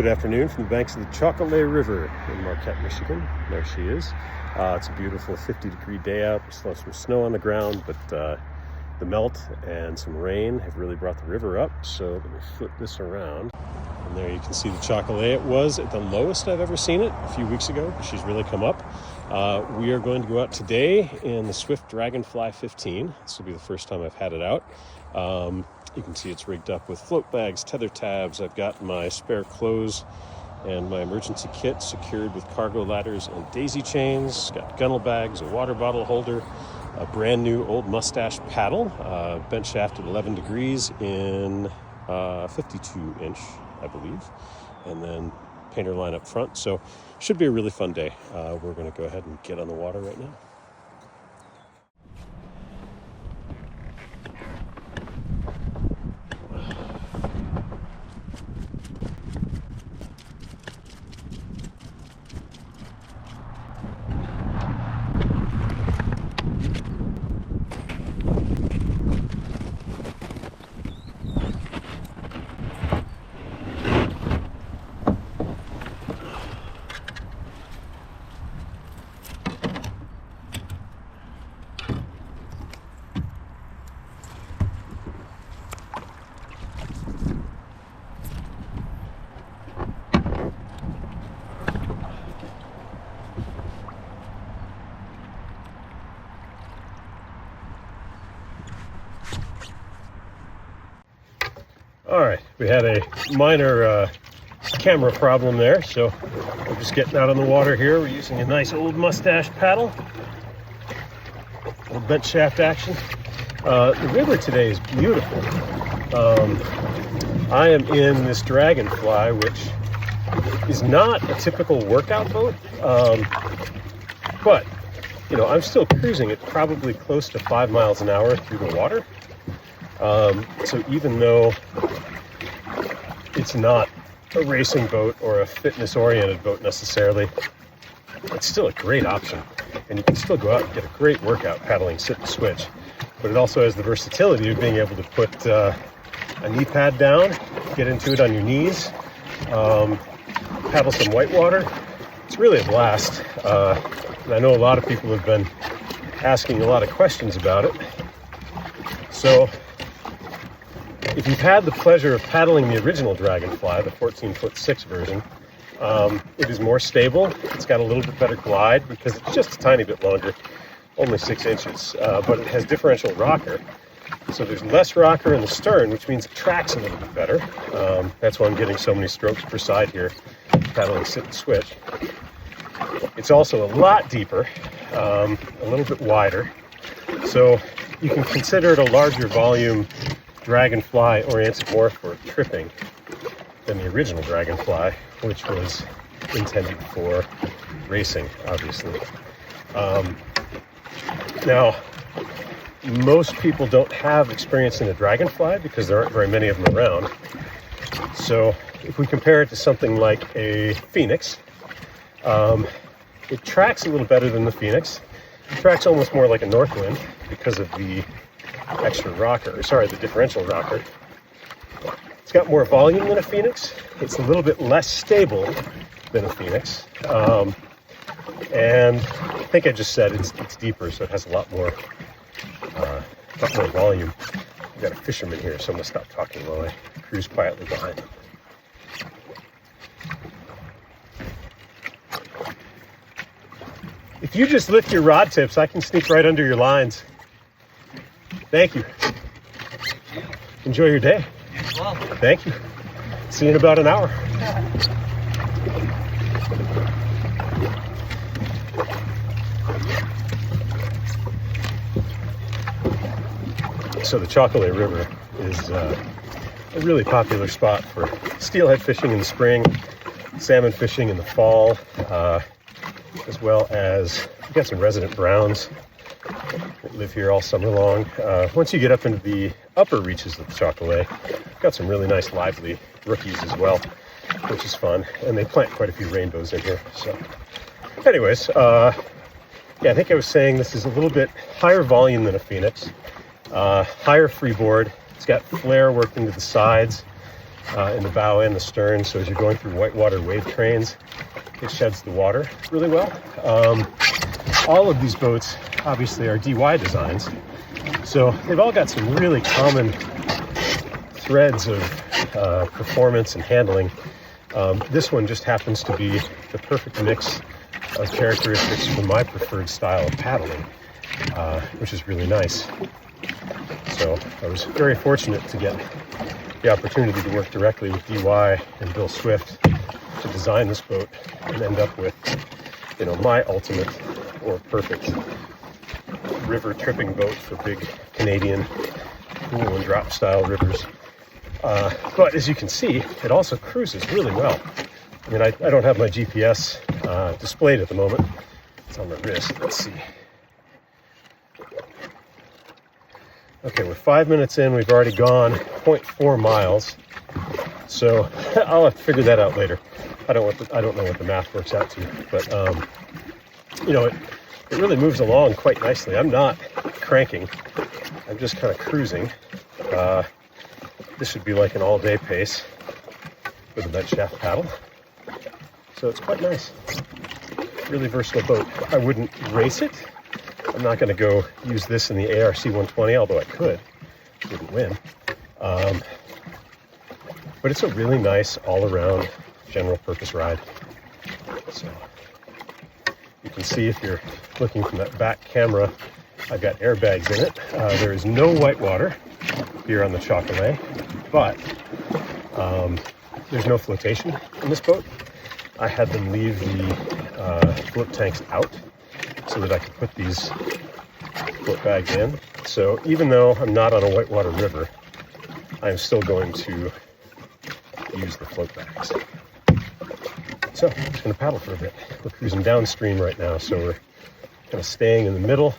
Good afternoon from the banks of the Chocolay River in Marquette, Michigan. There she is. It's a beautiful 50-degree day out. We still have some snow on the ground, but the melt and some rain have really brought the river up. So let me flip this around. And there you can see the Chocolay. It was at the lowest I've ever seen it a few weeks ago, but she's really come up. We are going to go out today in the Swift Dragonfly 15. This will be the first time I've had it out. You can see it's rigged up with float bags, tether tabs. I've got my spare clothes and my emergency kit secured with cargo ladders and daisy chains. Got gunnel bags, a water bottle holder, a brand new old mustache paddle, bent shaft at 11 degrees in 52 inch, I believe, and then painter line up front. So should be a really fun day. We're going to go ahead and get on the water right now. All right, we had a minor camera problem there, so we're just getting out on the water here. We're using a nice old mustache paddle, little bent shaft action. The river today is beautiful. I am in this Dragonfly, which is not a typical workout boat, but you know, I'm still cruising at probably close to 5 miles an hour through the water. So even though it's not a racing boat or a fitness-oriented boat necessarily, it's still a great option. And you can still go out and get a great workout paddling sit and switch. But it also has the versatility of being able to put a knee pad down, get into it on your knees, paddle some whitewater. It's really a blast. And I know a lot of people have been asking a lot of questions about it. So if you've had the pleasure of paddling the original Dragonfly, the 14'6" version, it is more stable. It's got a little bit better glide because it's just a tiny bit longer, only 6 inches, but it has differential rocker. So there's less rocker in the stern, which means it tracks a little bit better. That's why I'm getting so many strokes per side here, paddling sit and switch. It's also a lot deeper, a little bit wider. So you can consider it a larger volume Dragonfly oriented more for tripping than the original Dragonfly, which was intended for racing, obviously. Now, most people don't have experience in a Dragonfly because there aren't very many of them around. So if we compare it to something like a Phoenix, it tracks a little better than the Phoenix. It tracks almost more like a Northwind because of the extra rocker, the differential rocker. It's got more volume than a Phoenix. It's a little bit less stable than a Phoenix. And I think I just said it's deeper, so it has a lot more volume. We've got a fisherman here, so I'm gonna stop talking while I cruise quietly behind him. If you just lift your rod tips, I can sneak right under your lines. Thank you. Enjoy your day. Well, thank you. See you in about an hour. So the Chocolay River is a really popular spot for steelhead fishing in the spring, salmon fishing in the fall, as well as we've got some resident browns that live here all summer long. Once you get up into the upper reaches of the Chocolay, got some really nice lively rookies as well, which is fun. And they plant quite a few rainbows in here. So anyways, yeah, I think I was saying this is a little bit higher volume than a Phoenix, higher freeboard. It's got flare worked into the sides. in the bow and the stern, so as you're going through whitewater wave trains, it sheds the water really well. All of these boats obviously are DY designs, so they've all got some really common threads of performance and handling. This one just happens to be the perfect mix of characteristics for my preferred style of paddling, which is really nice. So I was very fortunate to get the opportunity to work directly with DY and Bill Swift to design this boat and end up with, you know, my ultimate or perfect river tripping boat for big Canadian pool and drop style rivers. But as you can see, it also cruises really well. I mean, I don't have my GPS displayed at the moment. It's on my wrist. Let's see. Okay, we're 5 minutes in. We've already gone 0.4 miles. So I'll have to figure that out later. I don't know what the math works out to, but you know, it really moves along quite nicely. I'm not cranking. I'm just kind of cruising. This should be like an all-day pace with a bent shaft paddle. So it's quite nice. Really versatile boat. I wouldn't race it. I'm not going to go use this in the ARC 120, although I could. Wouldn't win. But it's a really nice all-around general purpose ride. So you can see if you're looking from that back camera, I've got airbags in it. There is no whitewater here on the Chocolay, but there's no flotation in this boat. I had them leave the float tanks out so that I could put these float bags in. So even though I'm not on a whitewater river, I'm still going to use the float bags. So I'm just going to paddle for a bit. We're cruising downstream right now, so we're kind of staying in the middle,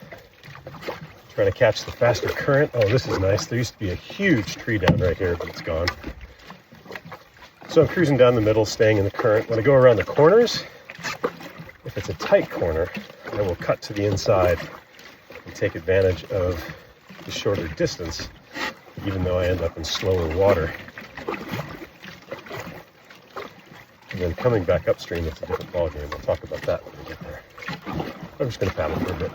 trying to catch the faster current. Oh, this is nice. There used to be a huge tree down right here, but it's gone. So I'm cruising down the middle, staying in the current. When I go around the corners, if it's a tight corner, I will cut to the inside and take advantage of the shorter distance, even though I end up in slower water. And then coming back upstream, it's a different ballgame. We'll talk about that when we get there. I'm just going to paddle for a bit.